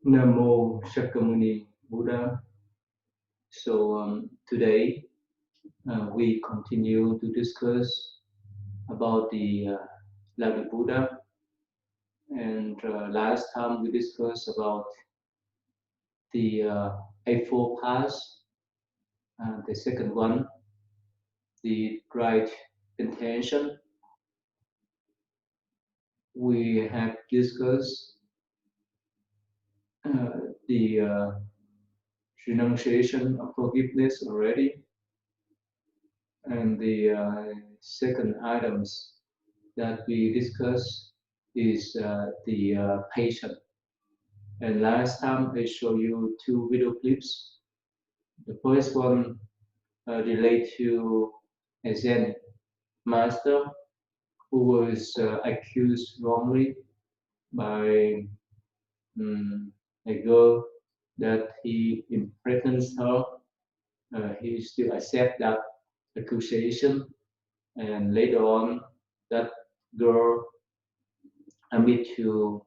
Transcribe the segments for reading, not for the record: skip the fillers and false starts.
Namo Shakyamuni Buddha. So today we continue to discuss about the lovely Buddha. And last time we discussed about the Eightfold Paths. The second one, the right intention. We have discussed the renunciation of forgiveness already. And the second items that we discussed is the patient. And last time I showed you two video clips. The first one relate to a Zen master who was accused wrongly by a girl that he imprisons her. He still accept that accusation, and later on, that girl admit to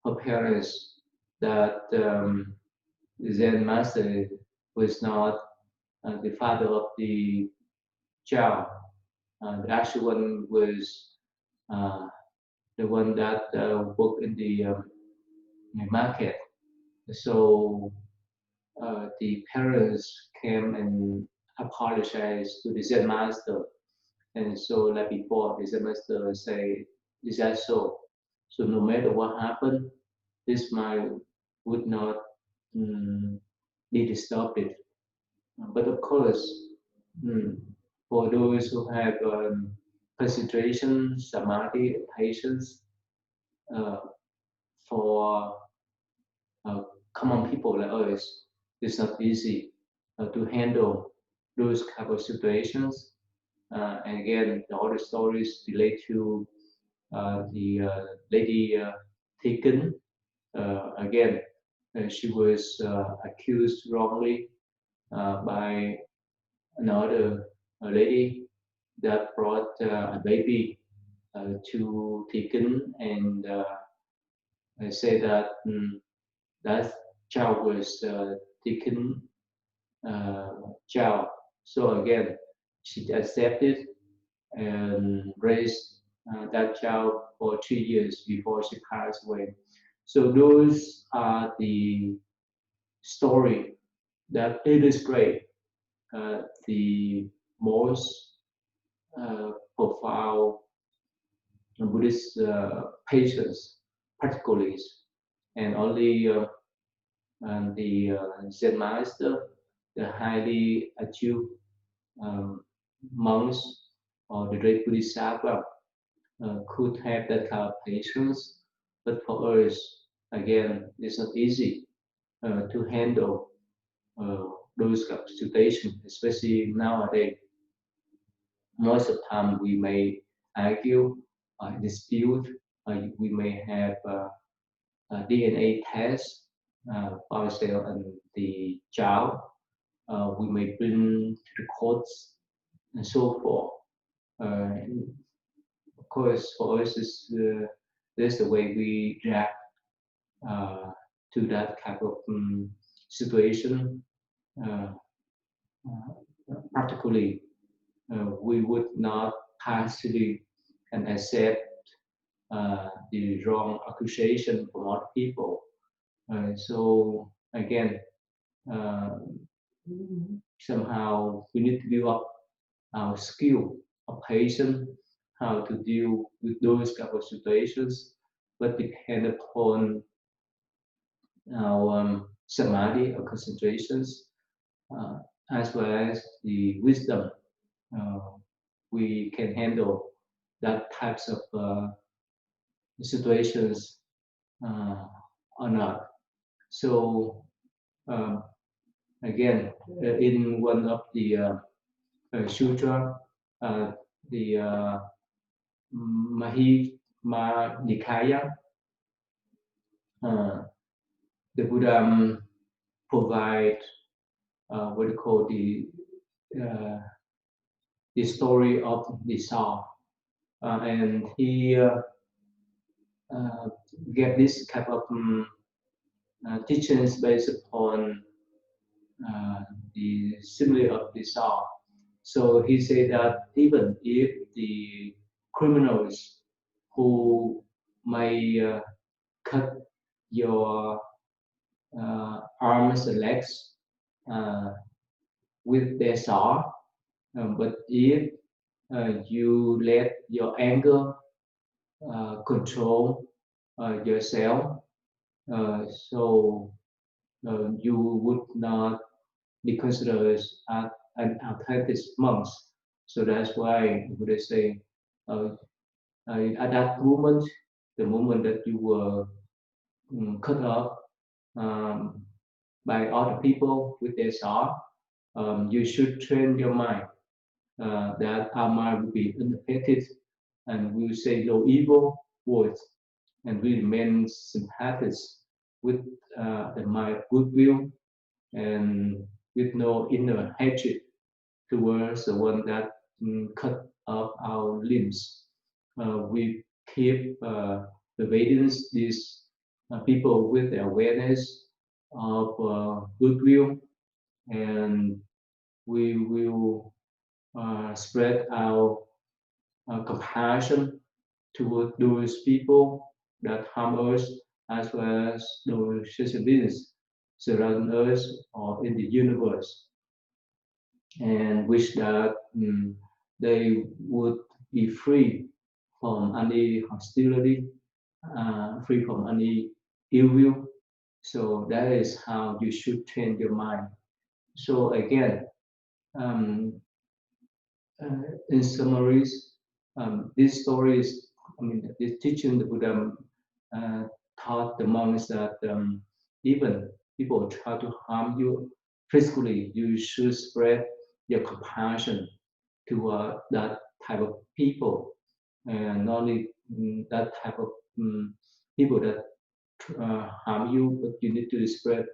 her parents that Zen master was not the father of the child. The actual one was uh, the one that worked in the market. So the parents came and apologized to the Zen master. And so, like before, the Zen master say, "Is that so? So no matter what happened, this mind would not mm, need to stop it. But of course, mm, for those who have concentration, samadhi, patience, uh, for uh, common people like us, it's not easy to handle those kind of situations. And again, all the stories relate to the lady taken. Again, she was accused wrongly by another lady that brought a baby to Taken and say that that child was Taken child. So again, she accepted and raised that child for 3 years before she passed away. So those are the story that illustrate the most profound Buddhist patience, particularly, and only the Zen master, the highly achieved um, monks or the great Bodhisattva could have that kind of patience. But for us, again, it's not easy to handle uh, those kind of situations, especially nowadays. Most of the time, we may argue, dispute, we may have DNA test for ourselves and the child. We may bring to the courts and so forth. And of course, for us, this the way we react uh, to that type of situation. Uh, Particularly, we would not passively and accept the wrong accusation from other people. So again, uh, somehow we need to build up our skill of patience, how to deal with those kind of situations, but depend upon our samadhi or concentrations, uh, as well as the wisdom. Uh, we can handle that types of situations uh, or not. So um, again, in one of the sutra, uh, the Mahima Nikaya, uh, the Buddha provide what you call uh, the story of the soul, and he get this type of teachings based upon uh, the simile of the saw. So he said that even if the criminals who may cut your arms and legs uh, with their saw, but if you let your anger control yourself, so you would not be considered as an authentic monk. So that's why Buddha say, uh, at that moment, the moment that you were cut off um, by other people with their sword, you should train your mind that our mind will be unaffected and we will say no evil words and we remain sympathetic with the mind of goodwill and with no inner hatred towards the one that cut off our limbs. We keep pervading these people with the awareness of goodwill, and we will spread our compassion toward those people that harm us, as well as those social beings surrounding us or in the universe, and wish that they would be free from any hostility, free from any ill will. So that is how you should train your mind. So again, um, in summaries, these stories, I mean, this teaching the Buddha uh, taught the monks that even people try to harm you physically, you should spread your compassion to that type of people, and not only that type of people that harm you, but you need to spread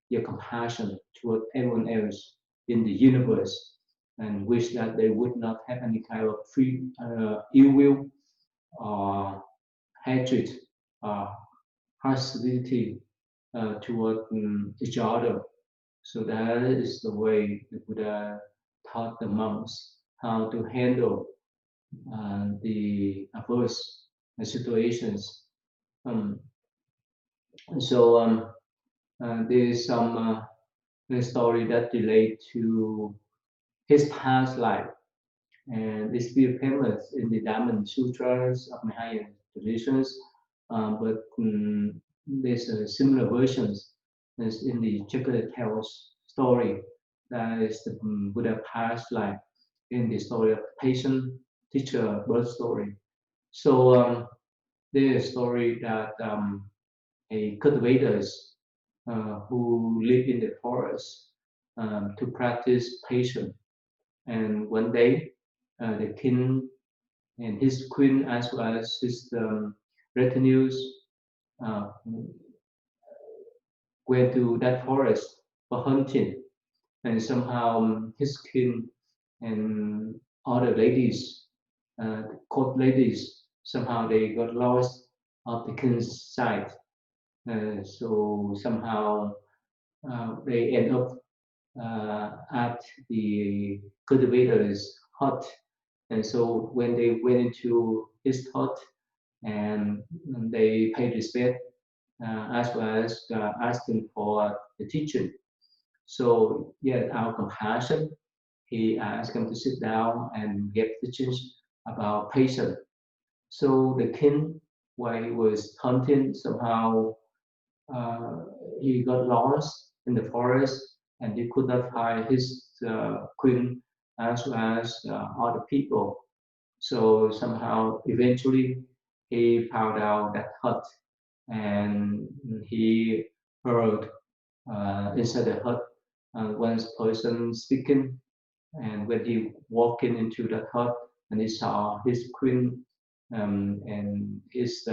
your compassion toward everyone else in the universe and wish that they would not have any kind of free ill will or hatred or hostility toward each other. So that is the way the Buddha taught the monks how to handle the adverse situations. Um, so there is some story that relate to his past life, and it's very famous in the Diamond Sutras of Mahayana traditions. But there's similar versions as in the Chakra tells story. That is the Buddha past life in the story of patient teacher birth story. So there's a story that a cultivators who live in the forest to practice patience. And one day, the king and his queen, as well as his retinues, uh, went to that forest for hunting. And somehow his king and other ladies, court ladies, somehow they got lost of the king's sight. So somehow they end up at the cultivator's hut. And so when they went into his hut and they paid respect, as well as asking for the teaching. So yeah, our compassion, he asked them to sit down and get teachings about patience. So the king, while he was hunting, somehow uh, he got lost in the forest and he could not find his queen as well as other people. So somehow, eventually, he found out that hut and he heard inside the hut one person speaking. And when he walked into that hut and he saw his queen and his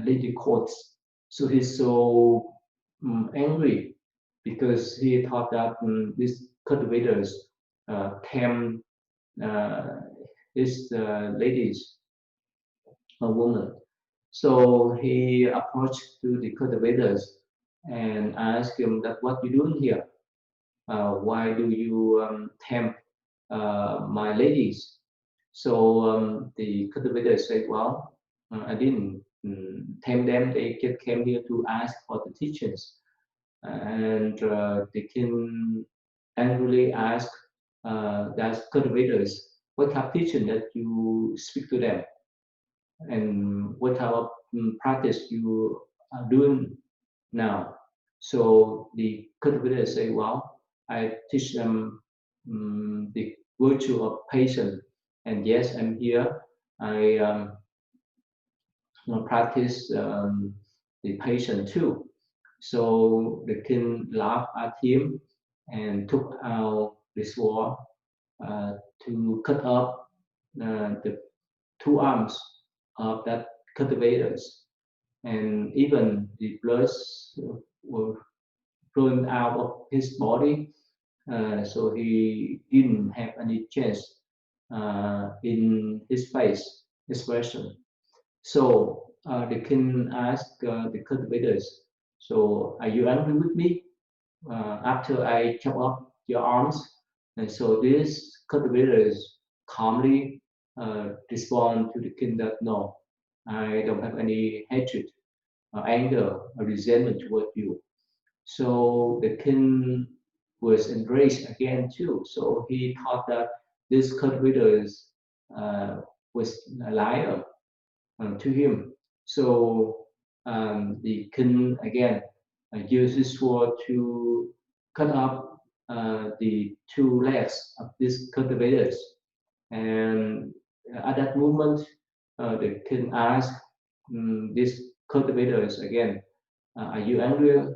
lady courts, so he's so angry because he thought that these cultivators tempt his ladies, a woman. So he approached to the cultivators and asked him that what you doing here? Why do you tempt my ladies? So the cultivator said, well, I didn't tempt them. They just came here to ask for the teachings. And the king angrily asked that cultivators, what type of teaching that you speak to them? And what type of practice you are doing now? So the cultivator say, well, I teach them the virtue of patience. And yes, I'm here. I practice the patience too. So the king laughed at him and took out the sword uh, to cut off the two arms of that cultivators, and even the blood were flowing out of his body, so he didn't have any chance in his face expression. So the king asked the cultivators, "So are you angry with me after I chop off your arms?" And so these cultivators calmly respond to the king that no, I don't have any hatred, anger, or resentment toward you. So the king was enraged again too. So he thought that this cultivators was a liar to him. So the king again used his sword to cut off the two legs of these cultivators. And at that moment, the king asked these cultivators again, "Are you angry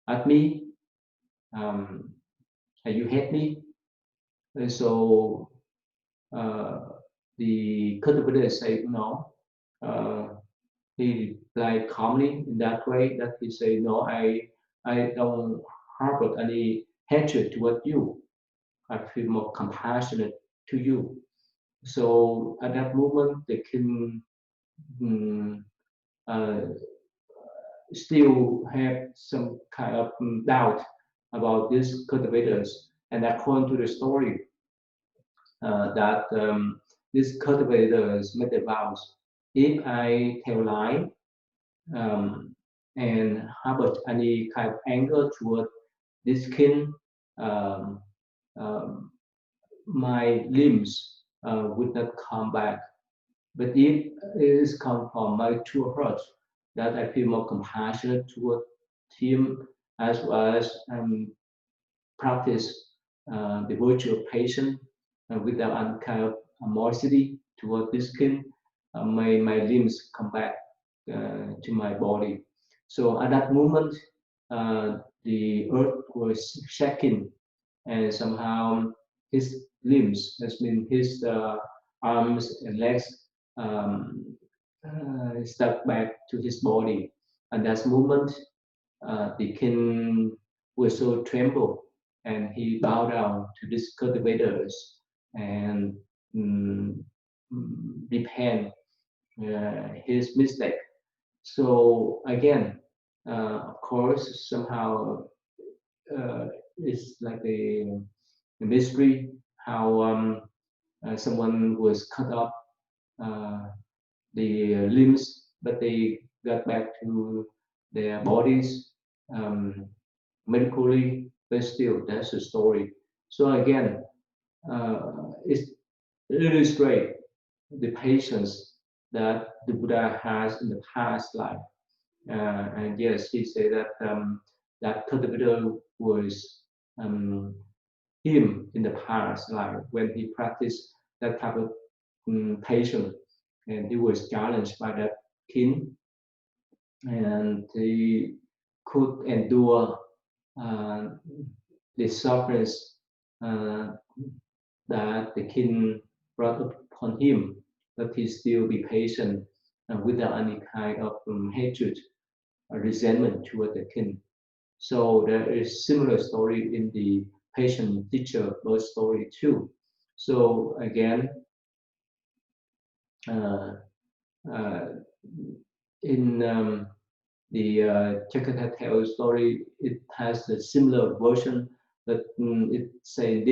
at me? Um, you hate me?" And so uh, the cultivators say, "No." Uh, he replied calmly in that way that he said, "No, I don't harbor any hatred toward you. I feel more compassionate to you." So at that moment, the king mm, uh, still have some kind of doubt about these cultivators. And according to the story, that these cultivators made the vows: if I tell lie um, and harbor any kind of anger toward this king, um, um, my limbs would not come back. But if it is come from my true heart, that I feel more compassionate toward him, as well as practice the virtue of patience without any kind of animosity toward this king, may my limbs come back to my body. So at that moment, the earth was shaking, and somehow his limbs, that means his arms and legs, um, stuck back to his body. At that moment, the king was so trembled, and he bowed down to these cultivators and um, repent his mistake. So again, of course, somehow it's like a mystery how someone was cut off uh, the limbs, but they got back to their bodies um, medically, but still, that's a story. So again, it illustrates the patience that the Buddha has in the past life. And yes, he said that that cultivator was um, him in the past life when he practiced that type of patience, and he was challenged by that king, and he could endure uh, the sufferings uh, that the king brought upon him, but he still be patient without any kind of hatred or resentment toward the king. So there is similar story in the patient teacher birth story too. So again, uh, uh, in the Chakatha story, it has a similar version, but it's say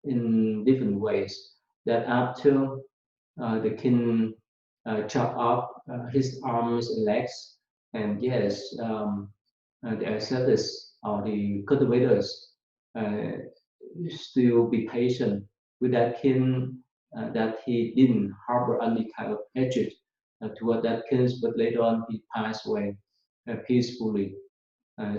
in different ways. That after the king chop off his arms and legs, and yes, the ancestors or the cultivators uh, still be patient with that king, that he didn't harbor any kind of hatred toward that king, but later on he passed away peacefully. And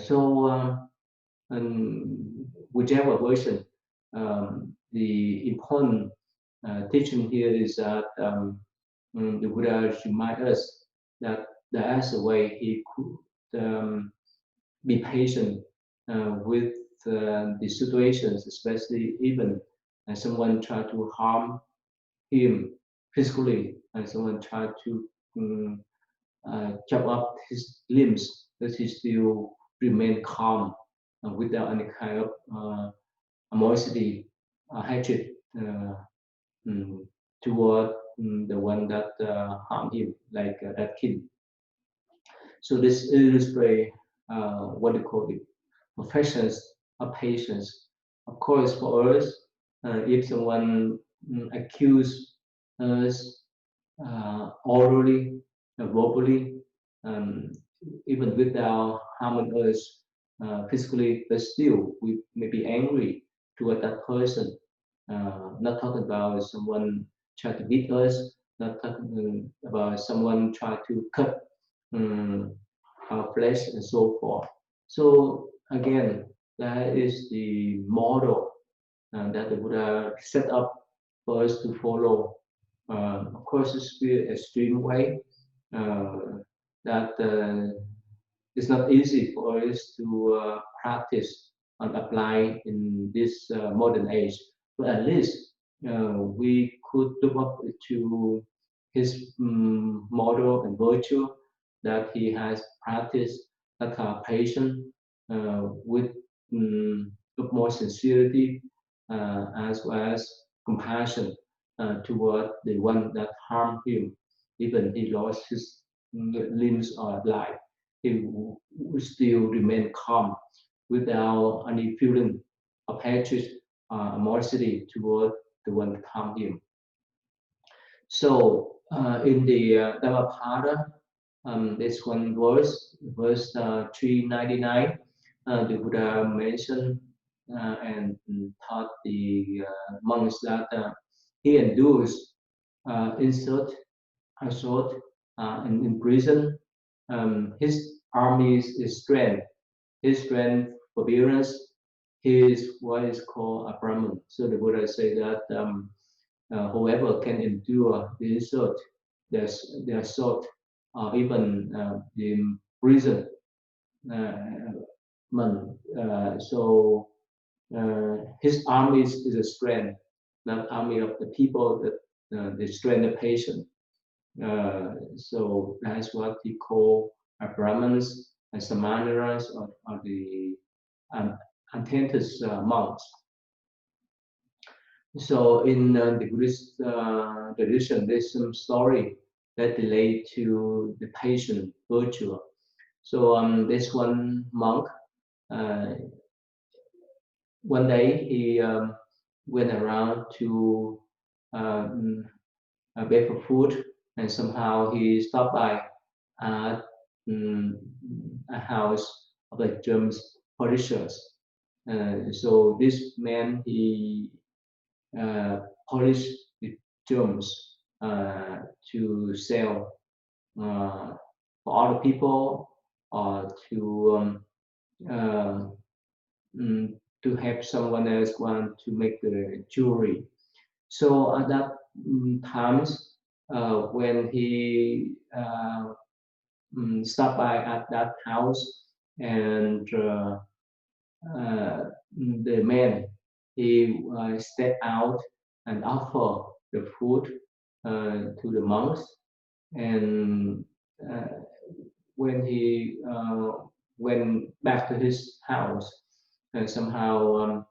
whichever version, the important teaching here is that the Buddha reminds us that there is a way he could be patient with the situations, especially even someone try to harm him physically, and someone try to chop up his limbs, but he still remain calm without any kind of animosity, hatred um, toward the one that harmed him, like that kid. So this illustrates what they call the professions of patience. Of course, for us, if someone accuse us orally, verbally, um, even without harming us physically, but still we may be angry toward that person. Not talking about someone try to beat us, not talking about someone try to cut um, our flesh and so forth. So again, that is the model that the Buddha set up for us to follow. Of course, it's still extreme way uh, that it's not easy for us to practice and apply in this modern age. But at least we could look up to his model and virtue that he has practiced, that are patient with more sincerity as well as compassion toward the one that harmed him. Even he lost his limbs or life, he would still remain calm without any feeling of hatred or animosity toward the one that harmed him. So in the Dhammapada, this one verse 399, the Buddha mentioned and taught the monks that he endures insult, assault, and in prison. His army's strength, his strength, forbearance, his what is called a Brahman. So the Buddha say that whoever can endure the insult, the assault, or even the prison, so his army is a strength, not army of the people, that the strength of patient. So that's what we call Brahmins and Samanas, or the um, Antentus monks. So in the Buddhist tradition, there's some story that relate to the patient virtue. So this one monk, uh, one day he went around to um, beg for food, and somehow he stopped by at a house of like German's polishers. So this man, he uh, polished the germs to sell for other people, or um, to have someone else want to make the jewelry. So at that times, when he stopped by at that house, and uh, the man, he stepped out and offered the food to the monks, and uh, when he went back to his house, somehow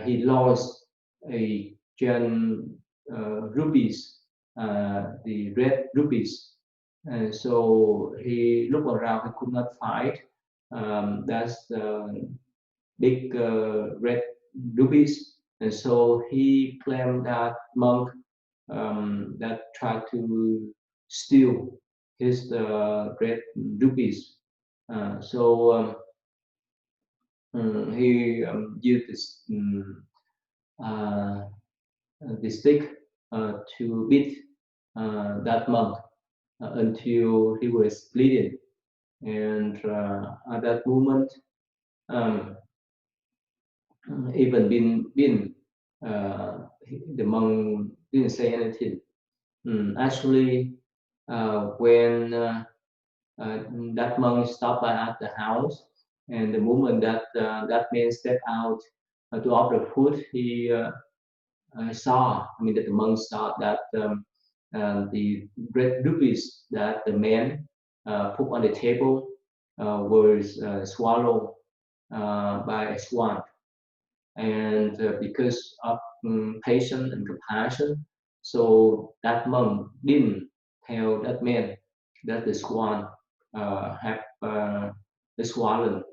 he lost a gem rubies, the red rubies, And so he looked around, he could not find that's big red rubies. And so he claimed that monk that tried to steal his red rubies. He used uh, this stick to beat that monk until he was bleeding. And at that moment, um, even been the monk didn't say anything. Actually, when uh, that monk stopped by at the house, and the moment that that man stepped out to offer food, he saw, I mean, that the monk saw that the red rupees that the man put on the table was swallowed by a swan. And because of patience and compassion, so that monk didn't tell that man that the swan have swallowed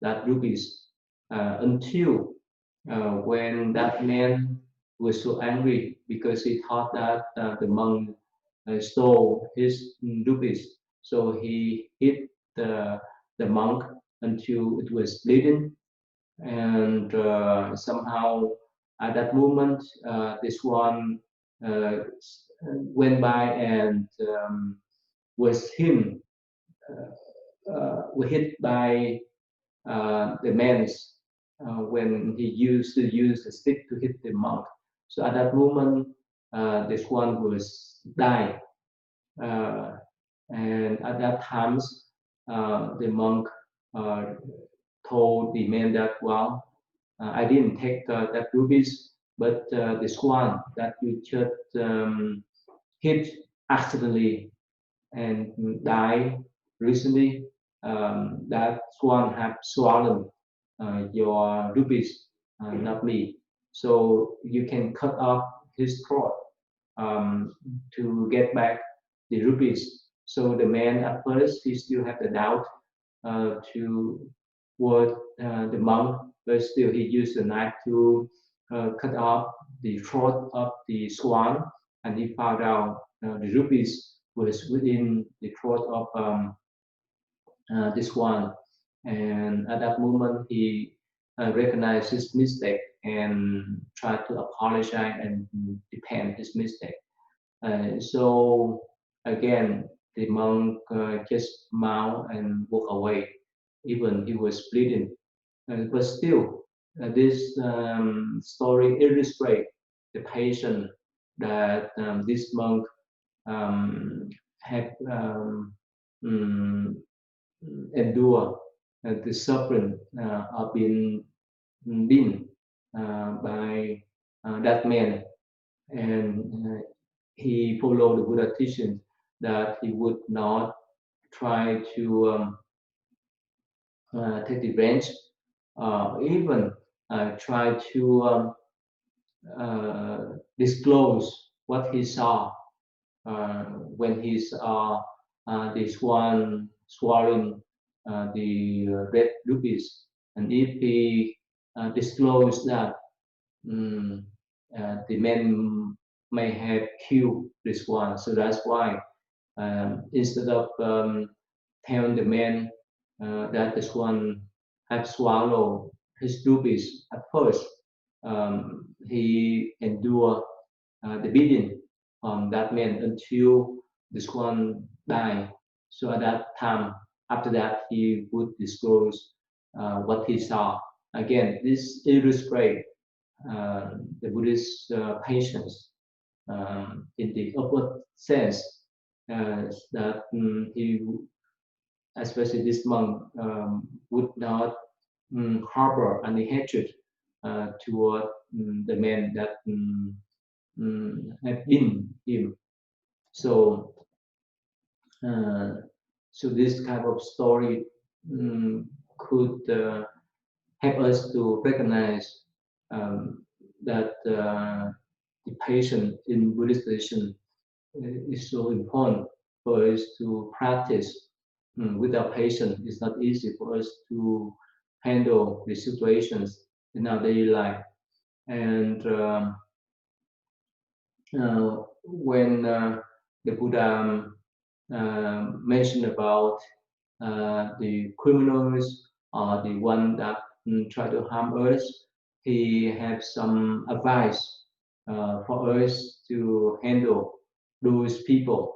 that rupees until when that man was so angry because he thought that the monk stole his rupees. So he hit the monk until it was bleeding, and somehow at that moment this one uh, went by and was him was hit by the man's when he used to use the stick to hit the monk. So at that moment this one was died, uh, and at that times the monk uh, told the man that, well, I didn't take that rubies, but the swan that you just hit accidentally and died recently, that swan have swallowed your rubies, not me. So you can cut off his throat to get back the rupees. So the man at first he still had the doubt to what the monk, but still he used the knife to cut off the throat of the swan, and he found out the rupees was within the throat of this one. And at that moment, he recognized his mistake and tried to apologize and repent his mistake. So again, the monk just smiled and walked away, even he was bleeding. But still, this story illustrates the patience that this monk had mm, endure the suffering of being by that man, and he followed the Buddha teaching that he would not try to take revenge, even try to disclose what he saw when he saw this one swallowing the red rupees. And if he disclosed that, mm, the man may have killed this one. So that's why instead of telling the man that this one had swallowed his rupees at first, he endured the beating on that man until this one died. So at that time, after that, he would disclose what he saw. Again, this illustrates the Buddhist patience in the upward sense, that he, especially this monk, would not harbor any hatred toward the man that had been him. So, uh, so this kind of story could help us to recognize that the patient in Buddhist tradition is so important for us to practice. Without patience, it's not easy for us to handle the situations in our daily life. And when the Buddha mentioned about the criminals or the one that try to harm us, he have some advice for us to handle those people.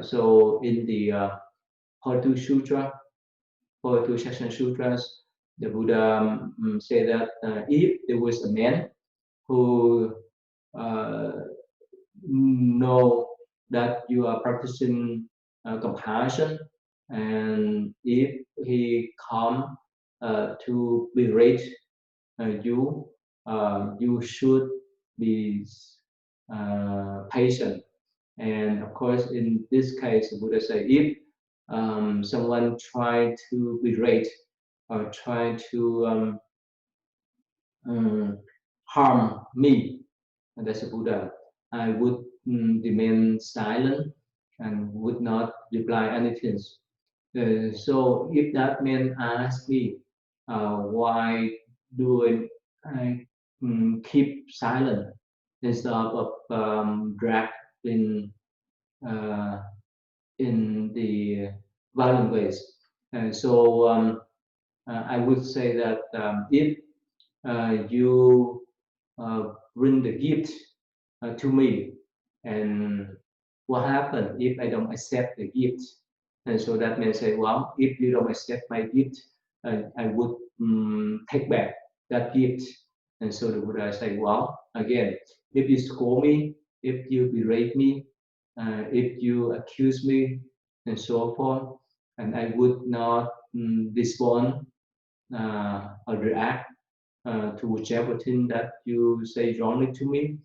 So in the 42 Sutra, 42 Section Sutras, the Buddha say that if there was a man who uh, know that you are practicing compassion, and if he come to berate you, you should be patient. And of course, in this case, the Buddha say if someone try to berate or try to harm me, and that's the Buddha, I would remain silent and would not reply anything. So if that man asks me, why do I keep silent instead of drag in uh, in the violent ways? And so I would say that if you bring the gift to me, and what happened if I don't accept the gift? And so that man say, well, if you don't accept my gift, I would take back that gift. And so the Buddha say, well, again, if you scold me, if you berate me, if you accuse me, and so forth, and I would not respond or react to whichever thing that you say wrongly to me.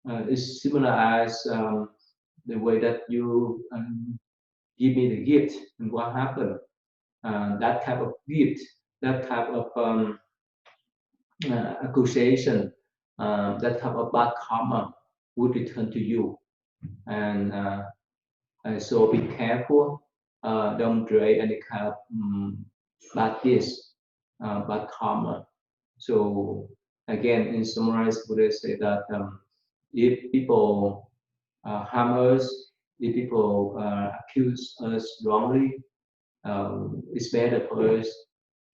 It's similar as the way that you give me the gift, and what happened. That type of gift, that type of accusation, that type of bad karma would return to you. And so be careful. Don't create any kind of bad deeds, bad karma. So again, in summarize, Buddha say that if people harm us, if people accuse us wrongly, it's better for us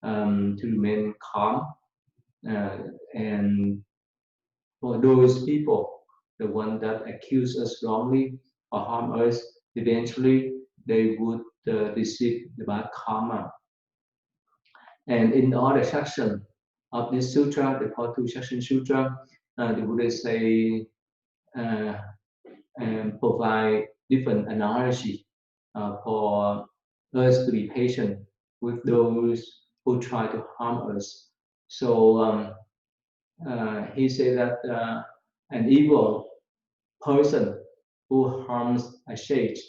to remain calm. And for those people, the one that accuse us wrongly or harm us, eventually they would receive the bad karma. And in other section of this sutra, the 42 section sutra, the Buddha say uh, and provide different analogy for us to be patient with those who try to harm us. So he said that an evil person who harms a sage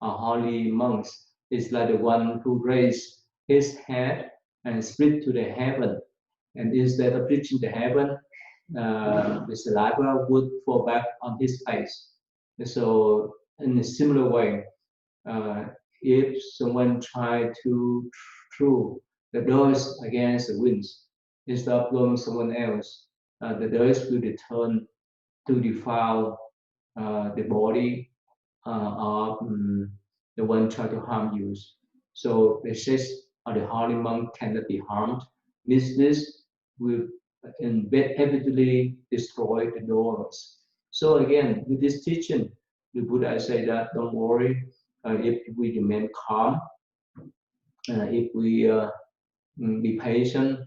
or holy monks is like the one who raised his head and split to the heaven. And instead of reaching the heaven, the saliva would fall back on his face. So in a similar way, uh, if someone tried to throw the dust against the winds, instead of blowing someone else, the dust will return to defile the body of the one trying to harm you. So the sage or the holy monk cannot be harmed. This will inevitably destroy the doors. So again, with this teaching, the Buddha say that don't worry, if we remain calm, if we be patient,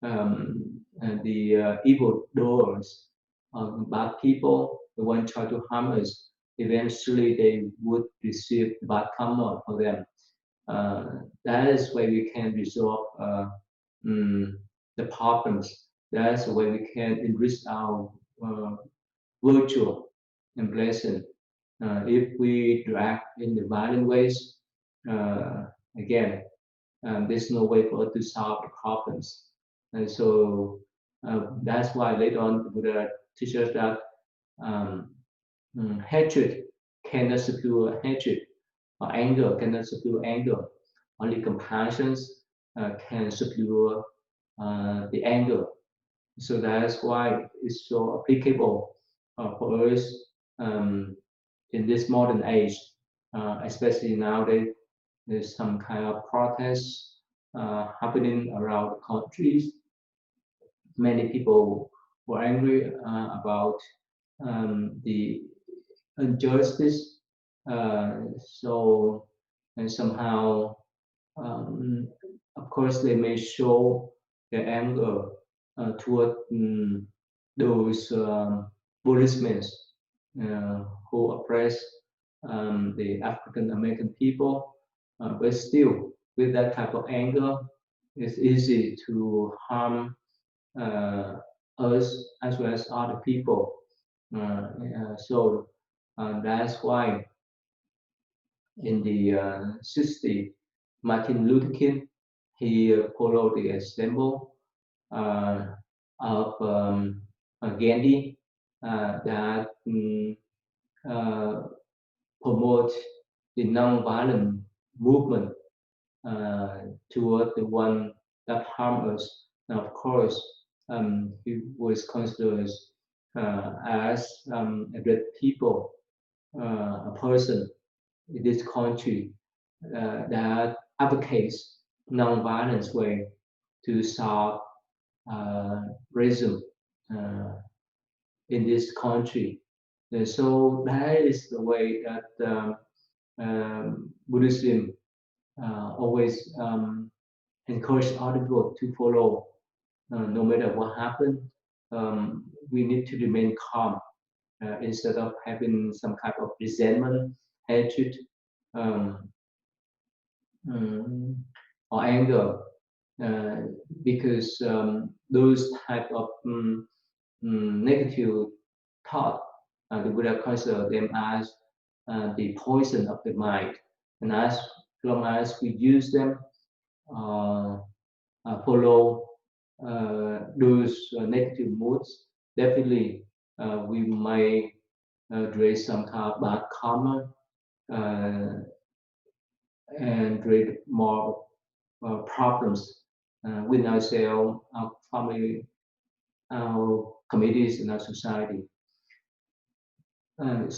and the evil doers, bad people, the one try to harm us, eventually they would receive bad karma for them. Uh, that is where we can resolve mm, the problems. That's the way we can enrich our virtue and blessing. If we act in the violent ways, again, there's no way for us to solve the problems. And so that's why later on the Buddha teaches that hatred cannot secure hatred. Anger cannot subdue anger. Only compassion can subdue the anger. So that's why it's so applicable for us um, in this modern age, especially nowadays. There's some kind of protests happening around the countries. Many people were angry about the injustice. So and somehow, um, of course, they may show their anger toward those policemen who oppress the African American people. But still, with that type of anger, it's easy to harm uh, us as well as other people. So that's why in the 60s, Martin Luther King, he followed the example uh, of Gandhi that uh, promote the non-violent movement toward the one that harm us. And of course, he was considered as a great people, a person in this country that advocates non-violence way to solve racism uh, in this country. And so that is the way that Buddhism always encourage other people to follow, no matter what happened. We need to remain calm instead of having some kind of resentment, hatred, um, um, or anger, uh, because those type of negative thought, the Buddha consider them as the poison of the mind, and as long as we use them, uh, follow those negative moods, definitely we might create some kind of bad karma uh, and create more problems with ourselves, our family, our communities, and our society. That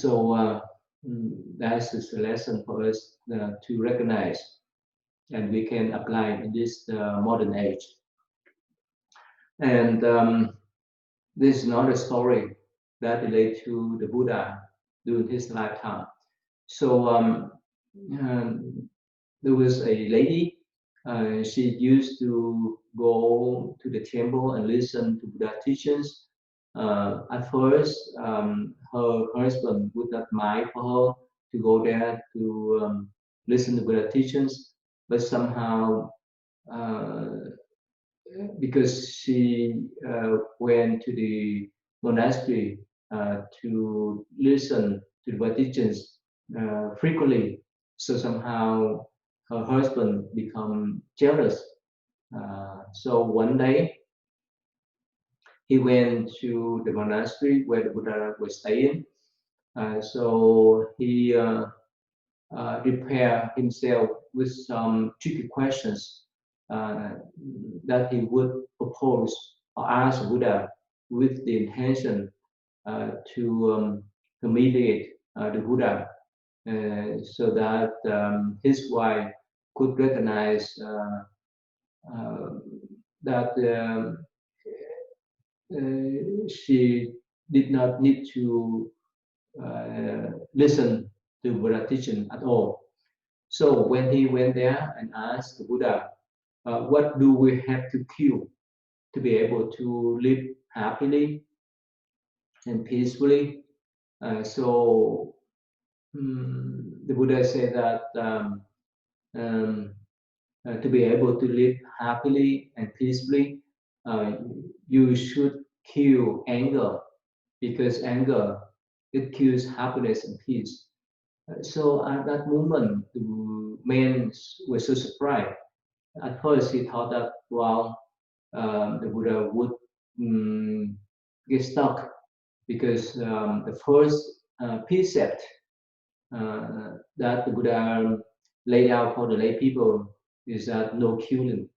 is a lesson for us to recognize, and we can apply in this modern age. And this is not a story that relates to the Buddha during his lifetime. So um, there was a lady. She used to go to the temple and listen to Buddha teachings. At first, her husband would not mind for her to go there to listen to Buddha teachings, but somehow, uh, because she went to the monastery to listen to the Buddha teachings frequently, so somehow her husband become jealous. So one day he went to the monastery where the Buddha was staying. So he prepared himself with some tricky questions uh, that he would propose or ask Buddha with the intention to humiliate the Buddha, so that his wife could recognize uh, that she did not need to listen to Buddha teaching at all. So when he went there and asked the Buddha, what do we have to kill to be able to live happily and peacefully? So the Buddha said that um, to be able to live happily and peacefully, uh, you should kill anger, because anger, it kills happiness and peace. So at that moment, the man was so surprised. At first, he thought that, well, the Buddha would get stuck, because the first precept that the Buddha laid out for the lay people is that no killing.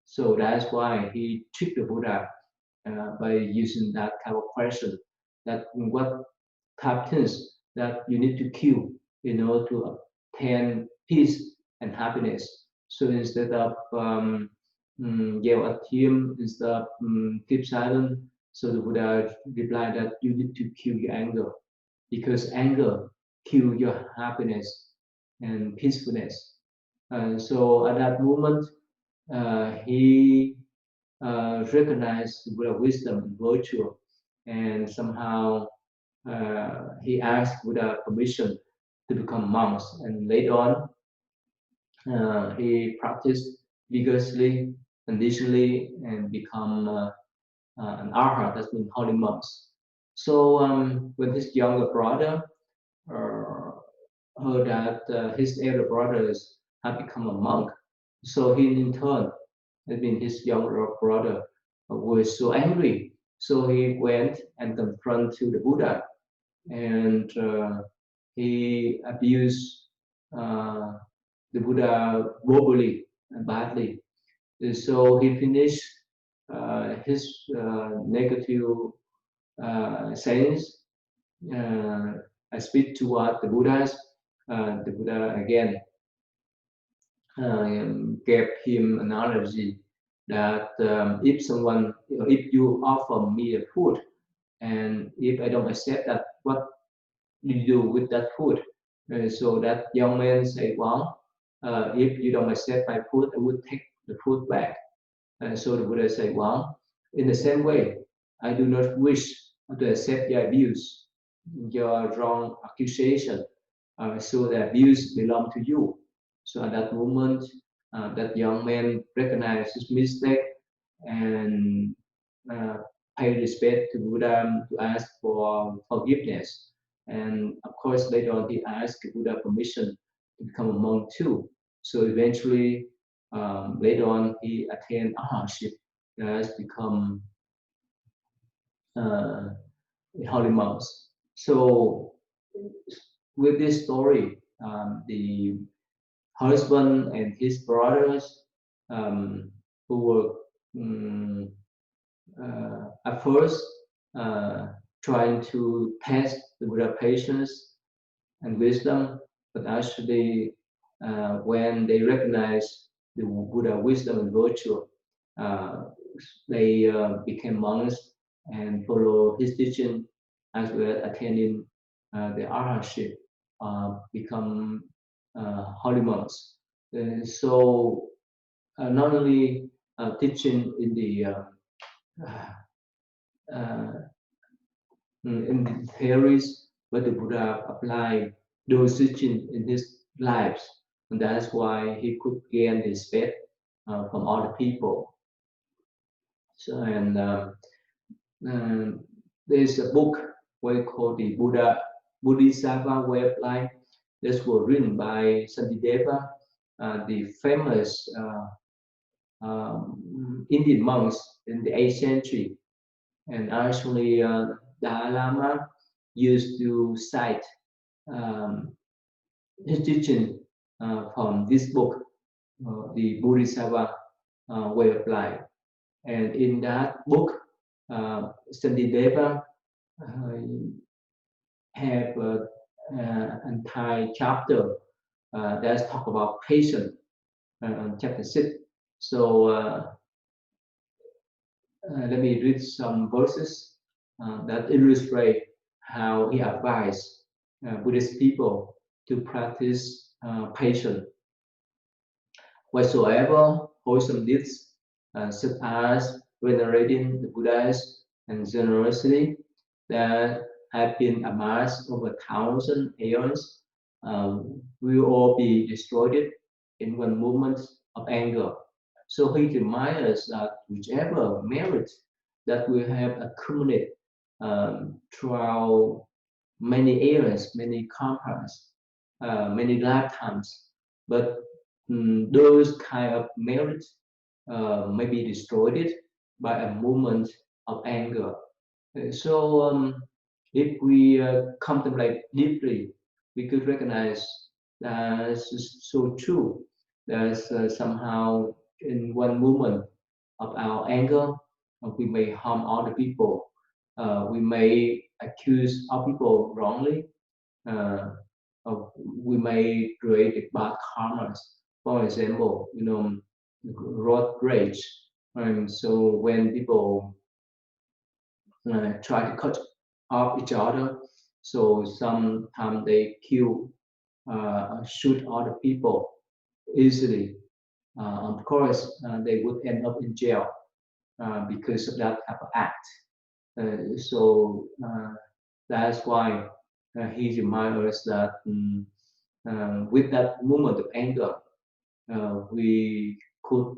So that's why he tricked the Buddha by using that kind of question, that what happens that you need to kill in order to obtain peace and happiness. So instead of yell at him, instead of keep silent, so the Buddha replied that you need to kill your anger, because anger kill your happiness and peacefulness. So at that moment, he recognized Buddha wisdom and virtue, and somehow he asked Buddha permission to become monks. And later on, he practiced vigorously, conditionally, and become an arhat, that means holy monks. So when his younger brother uh, heard that his elder brothers had become a monk, so he in turn, I mean his younger brother, was so angry. So he went and confronted to the Buddha, and he abused uh, the Buddha verbally and badly. So he finished his negative sayings. I speak toward the Buddhas. The Buddha again gave him an analogy that if you offer me a food, and if I don't accept that, what do you do with that food? So that young man said, well, if you don't accept my food, I would take the food back. And so the Buddha said, well, in the same way, I do not wish to accept your abuse, your wrong accusation. So the abuse belong to you. So at that moment, that young man recognized his mistake and uh, pay respect to Buddha to ask for forgiveness. And of course, later on, he asked Buddha permission to become a monk too. So eventually, later on, he attained arahantship, has become uh, holy monks. So with this story, the husband and his brothers who were um, at first uh, trying to test the Buddha patience and wisdom, but actually when they recognize the Buddha wisdom and virtue, uh, they became monks and follow his teaching, as well as attaining the arahantship, become holy monks. So not only teaching in the uh, in the theories, but the Buddha applied those teachings in his lives, and that's why he could gain respect from other people. So, and there's a book we call the Bodhisattva Way of Life. This was written by Santideva, the famous Indian monks in the 8th century. And actually, Dalai Lama used to cite um, his teaching from this book, the Bodhisattva Way of Life. And in that book, Santideva uh, have an entire chapter that talk about patience, chapter 6. So let me read some verses that illustrate how he advised Buddhist people to practice patience. Whatsoever wholesome deeds, such as venerating the Buddhas and generosity that have been amassed over thousand aeons, will all be destroyed in one moment of anger. So he reminds us that whichever merit that we have accumulated throughout many eras, many karmas, many lifetimes, but those kind of merits may be destroyed by a moment of anger. So if we contemplate deeply we could recognize that's so true. There's somehow in one moment of our anger, we may harm other people. We may accuse other people wrongly. Uh, we may create bad karmas. For example, road rage. So when people try to cut off each other, so sometimes they kill, shoot other people easily. Of course, they would end up in jail because of that type of act. So that's why he reminds us that with that moment of anger, we could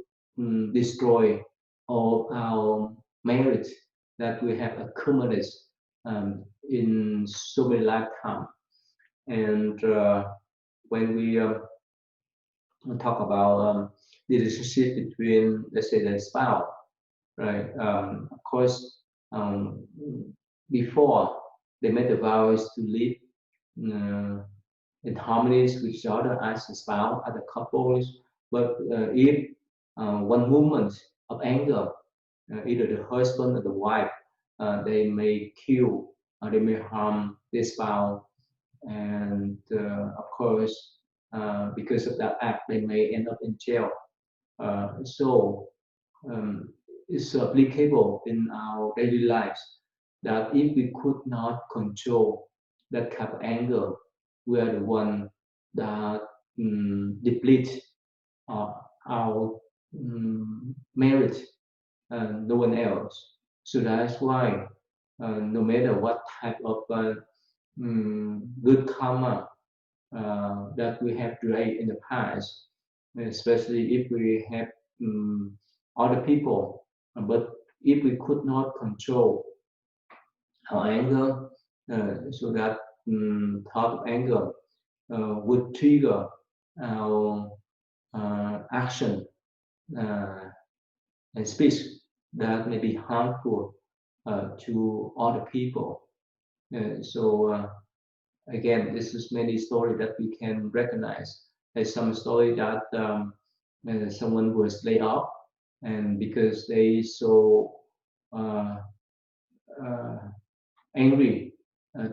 destroy all our merit that we have accumulated in so many lifetimes. And when we talk about the relationship between, let's say, the spouse, right? Of course, um, before they made the vows to live uh, in harmony with each other as a spouse, as a couples. But if one moment of anger, either the husband or the wife, they may kill, they may harm their spouse, and of course, because of that act, they may end up in jail. So um, it's applicable in our daily lives that if we could not control that kind of anger, we are the one that deplete uh, our merit and no one else. So that's why no matter what type of good karma that we have created in the past, especially if we have other people. But if we could not control our anger, so that thought of anger would trigger our action uh, and speech that may be harmful to other people. So again, this is many story that we can recognize. There's some story that someone was laid off, and because they so uh, uh, angry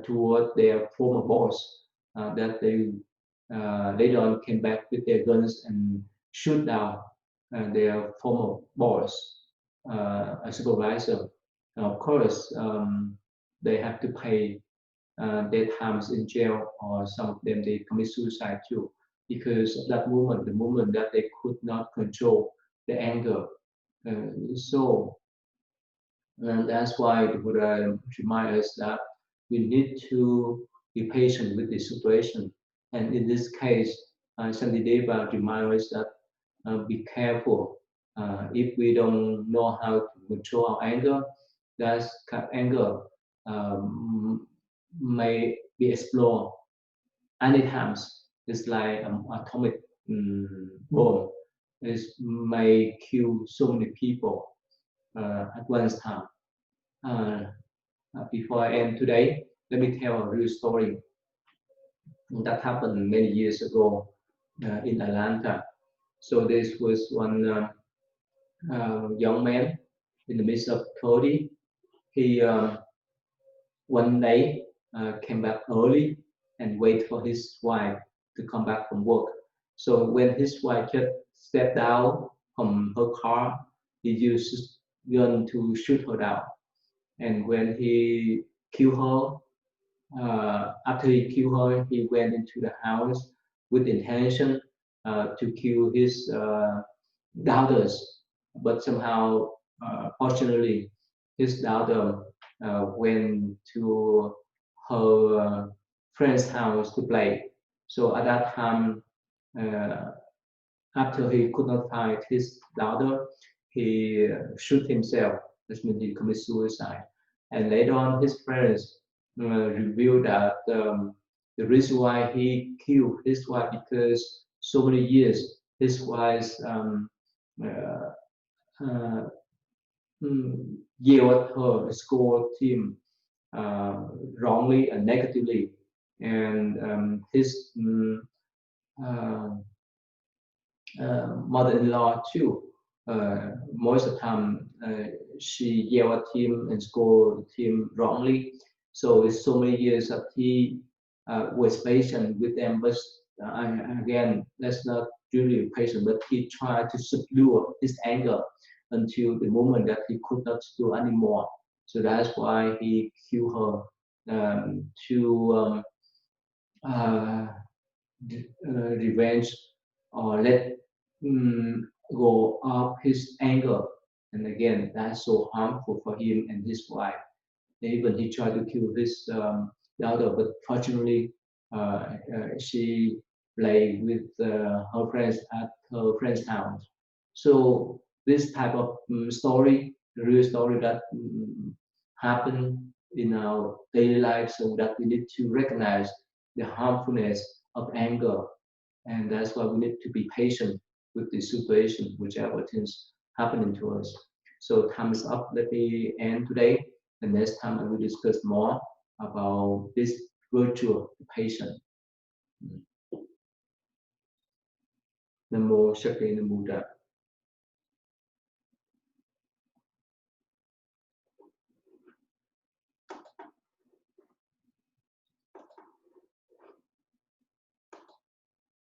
toward their former boss, that they later on came back with their guns and shoot down their former boss, a supervisor. Now, of course, they have to pay their times in jail, or some of them they commit suicide too, because of that moment, the moment that they could not control the anger. So and that's why the Buddha reminds us that we need to be patient with the situation. And in this case, Shantideva reminds us that be careful. If we don't know how to control our anger, that anger um, may be explored any times. It's like an atomic bomb. It may kill so many people at one time. Uh, Before I end today, let me tell a real story that happened many years ago in Atlanta. So this was one young man in the midst of Cody. He one day came back early and wait for his wife to come back from work. So when his wife just stepped down from her car, he used his gun to shoot her down. And when he killed her, after he killed her, he went into the house with intention to kill his daughters. But somehow, fortunately, his daughter went to her friend's house to play. So at that time, uh, after he could not find his daughter, he shoot himself. That means he committed suicide. And later on, his parents revealed that the reason why he killed his wife because so many years his wife uh, uh, yelled at her, scolded him uh, wrongly and negatively. and his uh, mother-in-law too. Most of the time, she yelled at him and scolded him wrongly. So it's so many years that he was patient with them, but again, that's not really patient. But he tried to subdue his anger until the moment that he could not do anymore. So that's why he killed her to uh, revenge or let go of his anger. And again, that's so harmful for him and his wife. Even he tried to kill his daughter, but fortunately, she played with her friends at her friend's house. So this type of story, the real story that happen in our daily life, so that we need to recognize the harmfulness of anger, and that's why we need to be patient with the situation, whichever things happening to us. So time is up. Let me end today. And next time I will discuss more about this virtue of patience. Namo Shakti Namuda.